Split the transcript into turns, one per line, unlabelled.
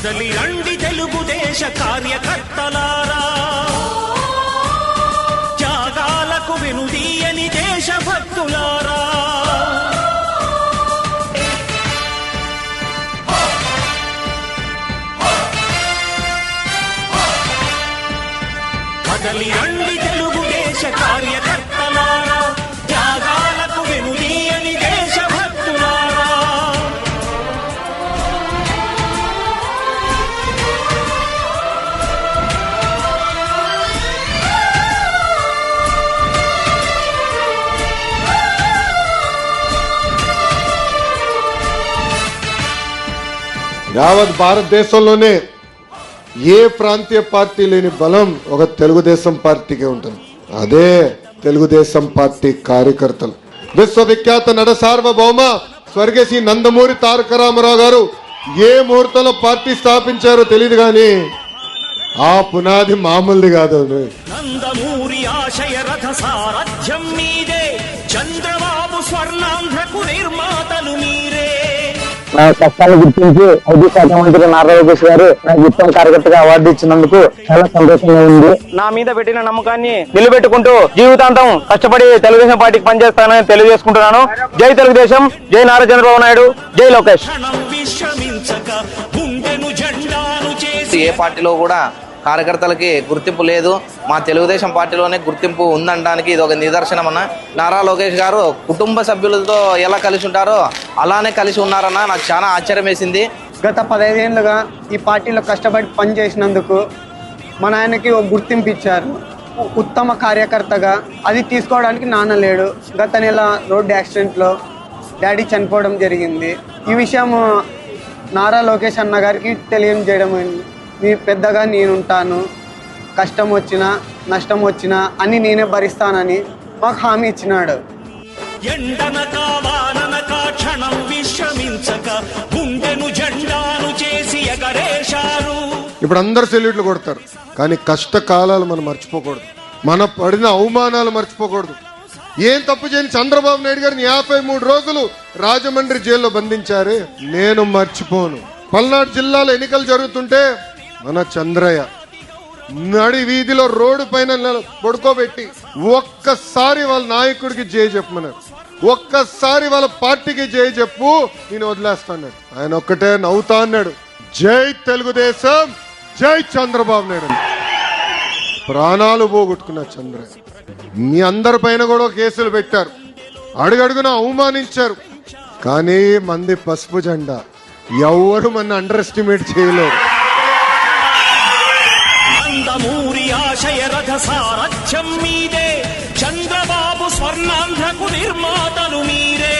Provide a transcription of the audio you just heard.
కదలి రండి తెలుగుదేశ కార్యకర్తలారా, త్యాగాలకు వెనుదీయని దేశభక్తులారా. కదలి రండి తెలుగుదేశ కార్యకర్తలారా, త్యాగాలకు వెనుదీయని దేశభక్తులారా.
యావత్ భారతదేశంలోనే ఏ ప్రాంతీయ పార్టీ లేని బలం ఒక తెలుగుదేశం పార్టీకి ఉంటుంది. అదే తెలుగుదేశం పార్టీ కార్యకర్తలు. విశ్వవిఖ్యాత నట సార్వభౌమ స్వర్గీయ శ్రీ నందమూరి తారక రామారావు గారు ఏ ముహూర్తంలో పార్టీ స్థాపించారో తెలియదు కానీ ఆ పునాది మామూలుది కాదు.
నందమూరి ఆశయ రథ సారథ్యం మీదే, చంద్రబాబు స్వర్ణాంధ్రకు నిర్మాతలు మీరే.
నా కష్టాలు గుర్తించి ఐటీ శాఖ మంత్రి నారా లోకేష్ గారు నాకు ఉత్తమ కార్యకర్తగా అవార్డు ఇచ్చినందుకు చాలా సంతోషంగా ఉంది. నా మీద పెట్టిన నమ్మకాన్ని నిలబెట్టుకుంటూ జీవితాంతం కష్టపడి తెలుగుదేశం పార్టీకి పనిచేస్తానని తెలియజేసుకుంటున్నాను. జై తెలుగుదేశం, జై నారా చంద్రబాబు నాయుడు, జై లోకేష్.
ఏ పార్టీలో కూడా కార్యకర్తలకి గుర్తింపు లేదు, మా తెలుగుదేశం పార్టీలోనే గుర్తింపు ఉందనడానికి ఇది ఒక నిదర్శనం అన్న. నారా లోకేష్ గారు కుటుంబ సభ్యులతో ఎలా కలిసి ఉంటారో అలానే కలిసి ఉన్నారన్న. నాకు చాలా ఆశ్చర్యం వేసింది.
గత 15 ఏళ్ళుగా ఈ పార్టీలో కష్టపడి పనిచేసినందుకు మా నాయనకి ఒక గుర్తింపు ఇచ్చారు ఉత్తమ కార్యకర్తగా. అది తీసుకోవడానికి నాన్న లేడు. గత నెల రోడ్డు యాక్సిడెంట్లో డాడీ చనిపోవడం జరిగింది. ఈ విషయం నారా లోకేష్ అన్న గారికి తెలియజేయడం, మీ పెద్దగా నేనుంటాను, కష్టం వచ్చినా నష్టం వచ్చినా అన్ని నేనే భరిస్తానని మాకు హామీ ఇచ్చినాడు.
ఇప్పుడు అందరు సెల్యూట్లు కొడతారు కానీ కష్టకాలాలు మనం మర్చిపోకూడదు, మన పడిన అవమానాలు మర్చిపోకూడదు. ఏం తప్పు చేయని చంద్రబాబు నాయుడు గారిని 53 రోజులు రాజమండ్రి జైల్లో బంధించారే, నేను మర్చిపోను. పల్నాడు జిల్లాలో ఎన్నికలు జరుగుతుంటే మన చంద్రయ్య నడి వీధిలో రోడ్డు పైన పడుకోబెట్టి ఒక్కసారి వాళ్ళ నాయకుడికి జై చెప్పమన్నారు, ఒక్కసారి వాళ్ళ పార్టీకి జై చెప్పు, నేను వదిలేస్తాడు. ఆయన ఒక్కటే నవ్వుతా అన్నాడు, జై తెలుగుదేశం, జై చంద్రబాబు నాయుడు. ప్రాణాలు పోగొట్టుకున్న చంద్రయ్య. మీ అందరి పైన కూడా కేసులు పెట్టారు, అడుగడుగున అవమానించారు. కానీ మంది పసుపు జెండా, ఎవరు మన అండర్ ఎస్టిమేట్ చేయలేరు.
నందమూరి ఆశయ రథ సారథ్యం మీదే, చంద్రబాబు స్వర్ణాంధ్రకు నిర్మాతలు మీరే.